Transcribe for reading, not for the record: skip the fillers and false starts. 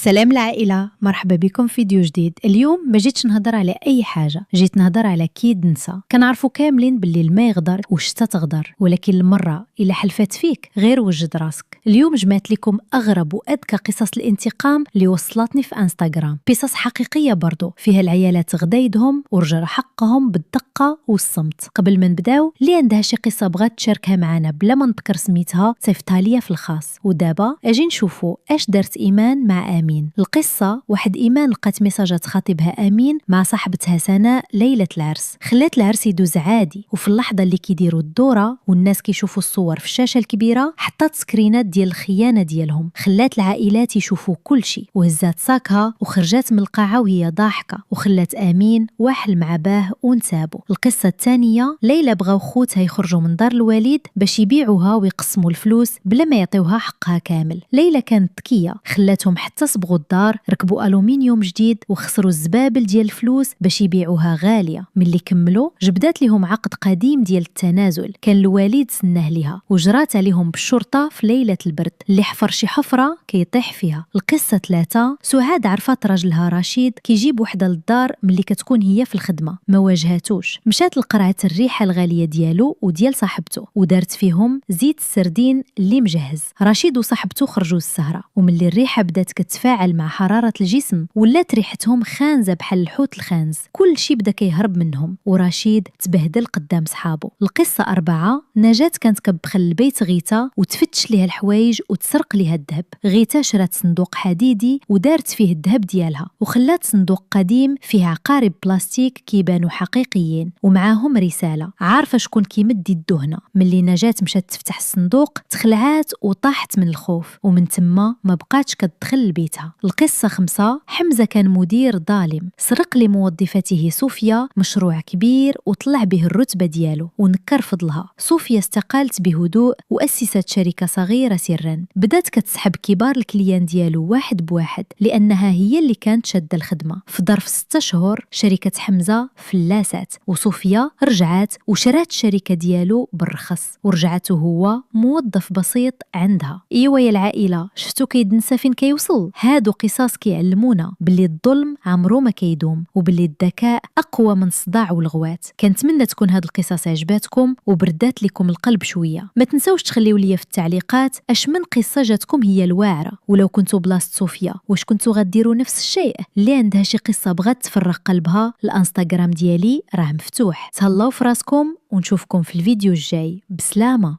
سلام العائلة، مرحبا بكم في فيديو جديد. اليوم ما جيتش نهضر على أي حاجة، جيت نهضر على كيد نسى. كنعرفوا كاملين باللي الماء يغدر والشتا تغدر، ولكن المرة إلا حلفات فيك غير وجد راسك. اليوم جمعت لكم أغرب وأذكى قصص الانتقام اللي وصلتني في انستغرام، قصص حقيقية برضو فيها العيالات غدا يدهم ورجع حقهم بالدقة والصمت. قبل ما نبداو، اللي عندها شي قصة بغات تشاركها معنا بلا ما نذكر سميتها صيفطها ليا في الخاص. ودابا اجي نشوفوا اش دارت إيمان مع أمين. القصة واحد إيمان لقات ميساجات خطيبها أمين مع صاحبتها سناء ليلة العرس، خلات العرس يدوز عادي، وفي اللحظة اللي كيديروا الدورة والناس كيشوفوا الصور في الشاشة الكبيرة حطات سكرينات ديال الخيانة ديالهم، خلات العائلات يشوفوا كل شيء، وهزات ساكها وخرجت من القاعة وهي ضاحكة، وخلات أمين واحل مع باه ونتابوا. القصة الثانية، ليلى بغاو خوتها يخرجوا من دار الوالد باش يبيعوها ويقسموا الفلوس بلا ما يعطيوها حقها كامل. ليلى كانت ذكية، خلاتهم حتى صبغوا الدار، ركبوا ألومنيوم جديد وخسروا الزبابل ديال الفلوس باش يبيعوها غالية. ملي كملوا جبدات لهم عقد قديم ديال التنازل كان الوالد سناه ليها، وجرات عليهم بالشرطة في ليلة البرد، اللي حفر شي حفرة كيطيح فيها. القصة 3، سعاد عرفت راجلها رشيد كيجيب وحدة للدار ملي كتكون هي في الخدمة، ما واجهاتوش، مشات لقرعت الريحة الغالية ديالو وديال صاحبته ودارت فيهم زيت السردين اللي مجهز. رشيد وصاحبته خرجوا السهرة، وملي الريحة بدات كتفاعل مع حرارة الجسم ولات ريحتهم خانزة بحال الحوت الخانز، كل شي بدا كيهرب منهم، ورشيد تبهدل قدام صحابه. القصة 4، نجاة كانت كبخل البيت غيتا وتفتش ليها الحوايج وتسرق ليها الذهب. غيتا شرات صندوق حديدي ودارت فيه الذهب ديالها، وخلات صندوق قديم فيه عقارب بلاستيك كيبانوا حقيقيين ومعاهم رسالة، عارفة شكون كيمد يدو هنا. ملي نجاة مشات تفتح الصندوق تخلعات وطاحت من الخوف، ومن تما ما بقاتش كتدخل لبيتها. القصة 5، حمزة كان مدير ظالم، سرق لموظفته صوفيا مشروع كبير وطلع به الرتبة ديالو ونكر فضلها. صوفيا استقالت بهدوء وأسست شركة صغيرة سرا، بدات كتسحب كبار الكليان ديالو واحد بواحد لأنها هي اللي كانت شادة الخدمة. في ظرف 6 شهور شركة حمزة فلاسات، وصوفيا رجعت وشرات الشركة ديالو بالرخص، ورجعته هو موظف بسيط عندها. ايوا يا العائلة، شفتوا كيد نسى فين كيوصل؟ هادو قصص كيعلمونا باللي الظلم عمرو ما كيدوم، وباللي الذكاء اقوى من الصداع والغوات. كنتمنى تكون هاد القصص عجباتكم وبردات لكم القلب شويه. ما تنساوش تخليو ليا في التعليقات اش من قصه جاتكم هي الواعره، ولو كنتو بلاصه صوفيا واش كنتو غديروا نفس الشيء؟ اللي عندها شي قصه بغات تفرغ قلبها، الانستغرام ديالي راه مفتوح. تهلاو في راسكم ونشوفكم في الفيديو الجاي. بسلامه.